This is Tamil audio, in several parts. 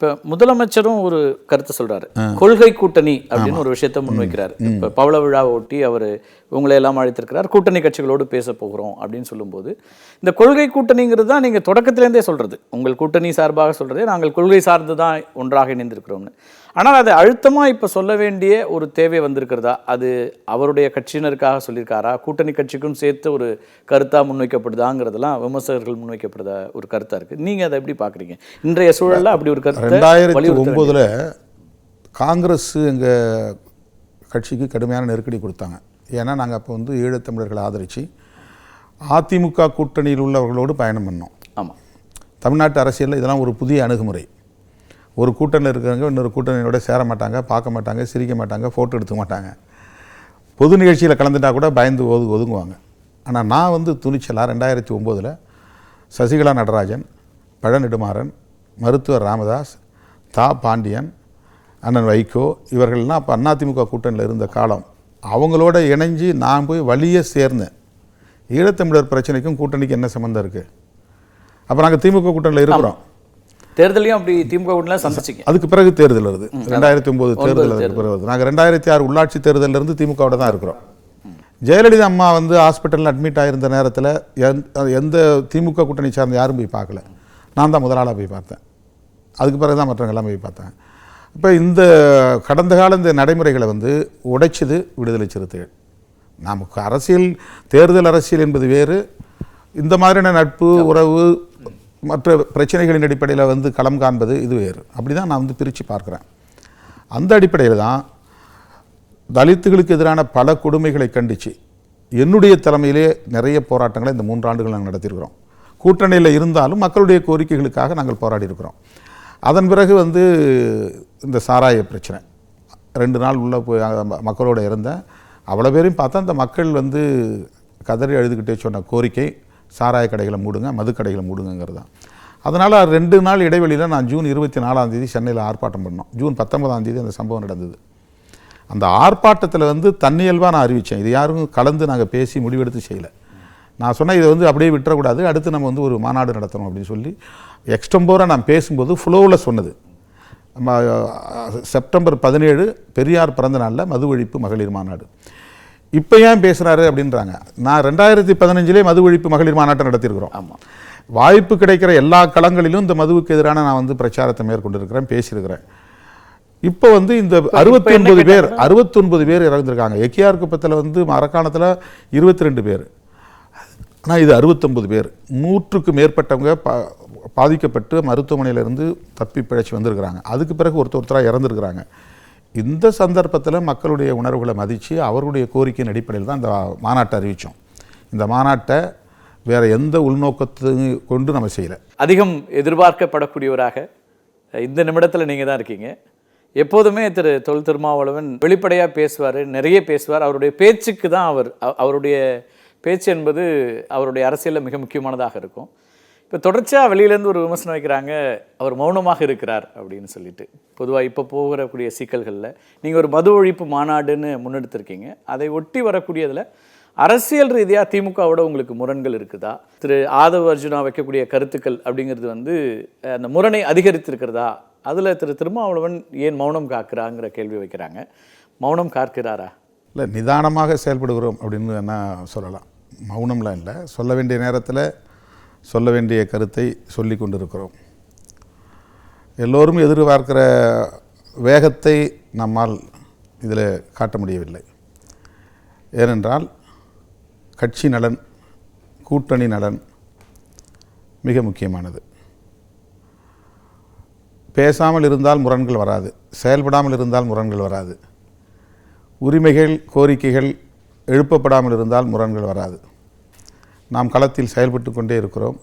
இப்போ முதலமைச்சரும் ஒரு கருத்தை சொல்றாரு, கொள்கை கூட்டணி அப்படின்னு ஒரு விஷயத்த முன்வைக்கிறாரு. இப்போ பவள விழாவை ஒட்டி அவர் உங்களை எல்லாம் அழைத்திருக்கிறார், கூட்டணி கட்சிகளோடு பேச போகிறோம் அப்படின்னு சொல்லும்போது, இந்த கொள்கை கூட்டணிங்கிறது தான் நீங்கள் தொடக்கத்திலேருந்தே சொல்றது, உங்கள் கூட்டணி சார்பாக சொல்றதே நாங்கள் கொள்கை சார்ந்து தான் ஒன்றாக இணைந்திருக்கிறோம்னு. ஆனால் அதை அழுத்தமாக இப்போ சொல்ல வேண்டிய ஒரு தேவை வந்திருக்கிறதா? அது அவருடைய கட்சியினருக்காக சொல்லியிருக்காரா, கூட்டணி கட்சிக்கும் சேர்த்து ஒரு கருத்தாக முன்வைக்கப்படுதாங்கிறதெல்லாம் விமர்சகர்கள் முன்வைக்கப்படுதா ஒரு கருத்தாக இருக்குது. நீங்கள் அதை எப்படி பார்க்குறீங்க இன்றைய சூழலில்? அப்படி ஒரு கருத்து 2009 காங்கிரஸ் எங்கள் கட்சிக்கு கடுமையான நெருக்கடி கொடுத்தாங்க. ஏன்னா நாங்கள் அப்போ வந்து ஈழத்தமிழர்களை ஆதரித்து அதிமுக கூட்டணியில் உள்ளவர்களோடு பயணம் பண்ணோம். ஆமாம், தமிழ்நாட்டு அரசியலில் இதெல்லாம் ஒரு புதிய அணுகுமுறை. ஒரு கூட்டணியில் இருக்கிறவங்க இன்னொரு கூட்டணியோட சேர மாட்டாங்க, பார்க்க மாட்டாங்க, சிரிக்க மாட்டாங்க, ஃபோட்டோ எடுத்துக்க மாட்டாங்க, பொது நிகழ்ச்சியில் கலந்துட்டால் கூட பயந்து ஒதுங்குவாங்க. ஆனால் நான் வந்து துணிச்சலாக 2009 சசிகலா நடராஜன், பழ நெடுமாறன், மருத்துவர் ராமதாஸ், தா பாண்டியன், அண்ணன் வைகோ இவர்கள்லாம் அப்போ அதிமுக கூட்டணியில் இருந்த காலம், அவங்களோட இணைஞ்சு நான் போய் வழியே சேர்ந்தேன். ஈழத்தமிழர் பிரச்சனைக்கும் கூட்டணிக்கு என்ன சம்மந்தம் இருக்குது? அப்போ நாங்கள் திமுக கூட்டணியில் இருக்கிறோம். தேர்தலையும் அப்படி திமுக கூட்டணியில் சந்திச்சிங்க. அதுக்கு பிறகு தேர்தல் வருது, 2009 தேர்தல். அதுக்கு பிறகு வருது. நாங்கள் 2006 உள்ளாட்சி தேர்தலிருந்து திமுகவோட தான் இருக்கிறோம். ஜெயலலிதா அம்மா வந்து ஹாஸ்பிட்டலில் அட்மிட் ஆகிருந்த நேரத்தில் எந்த திமுக கூட்டணி சார்ந்த யாரும் போய் பார்க்கல. நான் தான் முதலாளாக போய் பார்த்தேன். அதுக்கு பிறகு தான் மற்றவங்க எல்லாம் போய் பார்த்தேன். இப்போ இந்த கடந்த கால இந்த நடைமுறைகளை வந்து உடைச்சது விடுதலை சிறுத்தைகள். நமக்கு அரசியல், தேர்தல் அரசியல் என்பது வேறு, இந்த மாதிரியான நட்பு உறவு மற்ற பிரச்சனைகளின் அடிப்படையில் வந்து களம் காண்பது இது வேறு. அப்படி தான் நான் வந்து பிரித்து பார்க்குறேன். அந்த அடிப்படையில் தான் தலித்துகளுக்கு எதிரான பல கொடுமைகளை கண்டித்து என்னுடைய தலைமையிலே நிறைய போராட்டங்களை இந்த 3 ஆண்டுகள் நாங்கள் நடத்தியிருக்கிறோம். கூட்டணியில் இருந்தாலும் மக்களுடைய கோரிக்கைகளுக்காக நாங்கள் போராடி இருக்கிறோம். அதன் பிறகு வந்து இந்த சாராய பிரச்சனை 2 நாள் உள்ளே போய் மக்களோடு இருந்தேன். அவ்வளோ பேரையும் பார்த்தா அந்த மக்கள் வந்து கதறி அழுதுகிட்டே சொன்ன கோரிக்கை சாராய கடைகளை மூடுங்க, மது கடைகளை மூடுங்கிறது தான். அதனால் 2 நாள் இடைவெளியில் நான் ஜூன் 24 சென்னையில் ஆர்ப்பாட்டம் பண்ணோம். ஜூன் 19 அந்த சம்பவம் நடந்தது. அந்த ஆர்ப்பாட்டத்தில் வந்து தன்னியல்பாக நான் அறிவித்தேன். இது யாரும் கலந்து நாங்கள் பேசி முடிவெடுத்து செய்யலை. நான் சொன்னேன், இதை வந்து அப்படியே விட்டுறக்கூடாது, அடுத்து நம்ம வந்து ஒரு மாநாடு நடத்தணும் அப்படின்னு சொல்லி எக்ஸ்டம்போராக நான் பேசும்போது ஃப்ளோவில் சொன்னது. நம்ம செப்டம்பர் 17 பெரியார் பிறந்த நாளில் மது ஒழிப்பு மகளிர் மாநாடு. இப்போ ஏன் பேசுகிறாரு அப்படின்றாங்க. நான் 2015 மது ஒழிப்பு மகளிர் மாநாட்டை நடத்தியிருக்கிறோம். ஆமாம், வாய்ப்பு கிடைக்கிற எல்லா களங்களிலும் இந்த மதுவுக்கு எதிரான நான் வந்து பிரச்சாரத்தை மேற்கொண்டிருக்கிறேன், பேசியிருக்கிறேன். இப்போ வந்து இந்த 69 பேர் இறந்துருக்காங்க. எக்கியார் குப்பத்தில் வந்து மரக்காணத்தில் 22 பேர். ஆனால் இது 69 பேர். 100க்கு மேற்பட்டவங்க பாதிக்கப்பட்டு மருத்துவமனையிலிருந்து தப்பி பிழைச்சி வந்திருக்கிறாங்க. அதுக்கு பிறகு ஒருத்தராக இறந்துருக்கிறாங்க. இந்த சந்தர்ப்பத்தில் மக்களுடைய உணர்வுகளை மதித்து அவருடைய கோரிக்கையின் அடிப்படையில் தான் இந்த மாநாட்டை அறிவித்தோம். இந்த மாநாட்டை வேறு எந்த உள்நோக்கத்தையும் கொண்டு நம்ம செய்யலை. அதிகம் எதிர்பார்க்கப்படக்கூடியவராக இந்த நிமிடத்தில் நீங்கள் தான் இருக்கீங்க. எப்போதுமே தொல் திருமாவளவன் வெளிப்படையாக பேசுவார், நிறைய பேசுவார். அவருடைய பேச்சுக்கு தான் அவருடைய பேச்சு என்பது அவருடைய அரசியலில் மிக முக்கியமானதாக இருக்கும். இப்போ தொடர்ச்சியாக வெளியிலேருந்து ஒரு விமர்சனம் வைக்கிறாங்க, அவர் மௌனமாக இருக்கிறார் அப்படின்னு சொல்லிட்டு. பொதுவாக இப்போ போகக்கூடிய சிக்கல்களில் நீங்கள் ஒரு மது ஒழிப்பு மாநாடுன்னு முன்னெடுத்திருக்கீங்க. அதை ஒட்டி வரக்கூடியதில் அரசியல் ரீதியாக திமுகவோட உங்களுக்கு முரண்கள் இருக்குதா? ஆதவ் அர்ஜுனா வைக்கக்கூடிய கருத்துக்கள் அப்படிங்கிறது வந்து அந்த முரணை அதிகரித்திருக்கிறதா? அதில் திருமாவளவன் ஏன் மௌனம் காக்கிறாங்கிற கேள்வி வைக்கிறாங்க. மௌனம் காக்கிறாரா? இல்லை, நிதானமாக செயல்படுகிறோம் அப்படின்னு என்ன சொல்லலாம். மௌனம்லாம் இல்லை, சொல்ல வேண்டிய நேரத்தில் சொல்ல வேண்டிய கருத்தை சொல்லி கொண்டிருக்கிறோம். எல்லோரும் எதிர்பார்க்கிற வேகத்தை நம்மால் இதில் காட்ட முடியவில்லை. ஏனென்றால் கட்சி நலன், கூட்டணி நலன் மிக முக்கியமானது. பேசாமல் இருந்தால் முரண்கள் வராது, செயல்படாமல் இருந்தால் முரண்கள் வராது. உரிமைகள், கோரிக்கைகள் எழுப்பப்படாமல் இருந்தால் முரண்கள் வராது. நாம் களத்தில் செயல்பட்டு கொண்டே இருக்கிறோம்,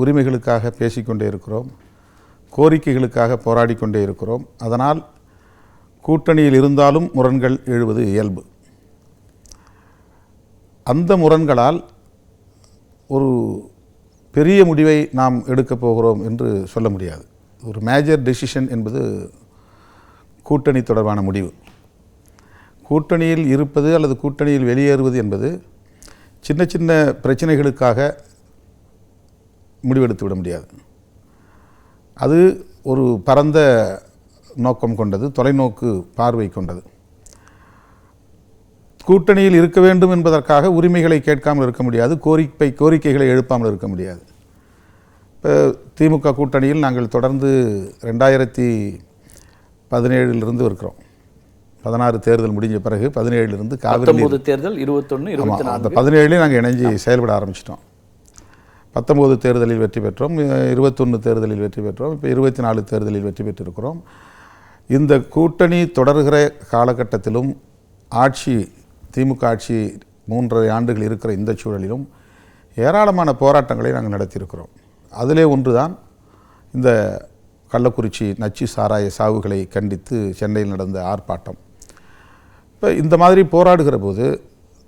உரிமைகளுக்காக பேசிக்கொண்டே இருக்கிறோம், கோரிக்கைகளுக்காக போராடி கொண்டே இருக்கிறோம். அதனால் கூட்டணியில் இருந்தாலும் முரண்கள் எழுவது இயல்பு. அந்த முரண்களால் ஒரு பெரிய முடிவை நாம் எடுக்கப் போகிறோம் என்று சொல்ல முடியாது. ஒரு மேஜர் டெசிஷன் என்பது கூட்டணி தொடர்பான முடிவு. கூட்டணியில் இருப்பது அல்லது கூட்டணியில் வெளியேறுவது என்பது சின்ன சின்ன பிரச்சனைகளுக்காக முடிவெடுத்து விட முடியாது. அது ஒரு பரந்த நோக்கம் கொண்டது, தொலைநோக்கு பார்வை கொண்டது. கூட்டணியில் இருக்க வேண்டும் என்பதற்காக உரிமைகளை கேட்காமல் இருக்க முடியாது, கோரிக்கைகளை எழுப்பாமல் இருக்க முடியாது. இப்போ திமுக கூட்டணியில் நாங்கள் தொடர்ந்து 2017 இருக்கிறோம். 16 தேர்தல் முடிஞ்ச பிறகு 17 காவிரி தேர்தல் 21, 24 அந்த 17 நாங்கள் இணைஞ்சு செயல்பட ஆரம்பிச்சிட்டோம். 19 தேர்தலில் வெற்றி பெற்றோம், 21 தேர்தலில் வெற்றி பெற்றோம், இப்போ 24 தேர்தலில் வெற்றி பெற்றிருக்கிறோம். இந்த கூட்டணி தொடர்கிற காலகட்டத்திலும் திமுக ஆட்சி 3.5 ஆண்டுகள் இருக்கிற இந்த சூழலிலும் ஏராளமான போராட்டங்களை நாங்கள் நடத்தியிருக்கிறோம். அதிலே ஒன்றுதான் இந்த கள்ளக்குறிச்சி நச்சு சாராய சாவுகளை கண்டித்து சென்னையில் நடந்த ஆர்ப்பாட்டம். இப்போ இந்த மாதிரி போராடுகிற போது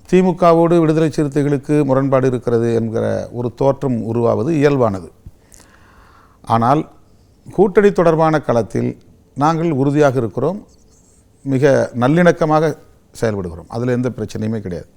திமுகவோடு விடுதலை சிறுத்தைகளுக்கு முரண்பாடு இருக்கிறது என்கிற ஒரு தோற்றம் உருவாவது இயல்பானது. ஆனால் கூட்டணி தொடர்பான களத்தில் நாங்கள் உறுதியாக இருக்கிறோம், மிக நல்லிணக்கமாக செயல்படுகிறோம், அதில் எந்த பிரச்சனையுமே கிடையாது.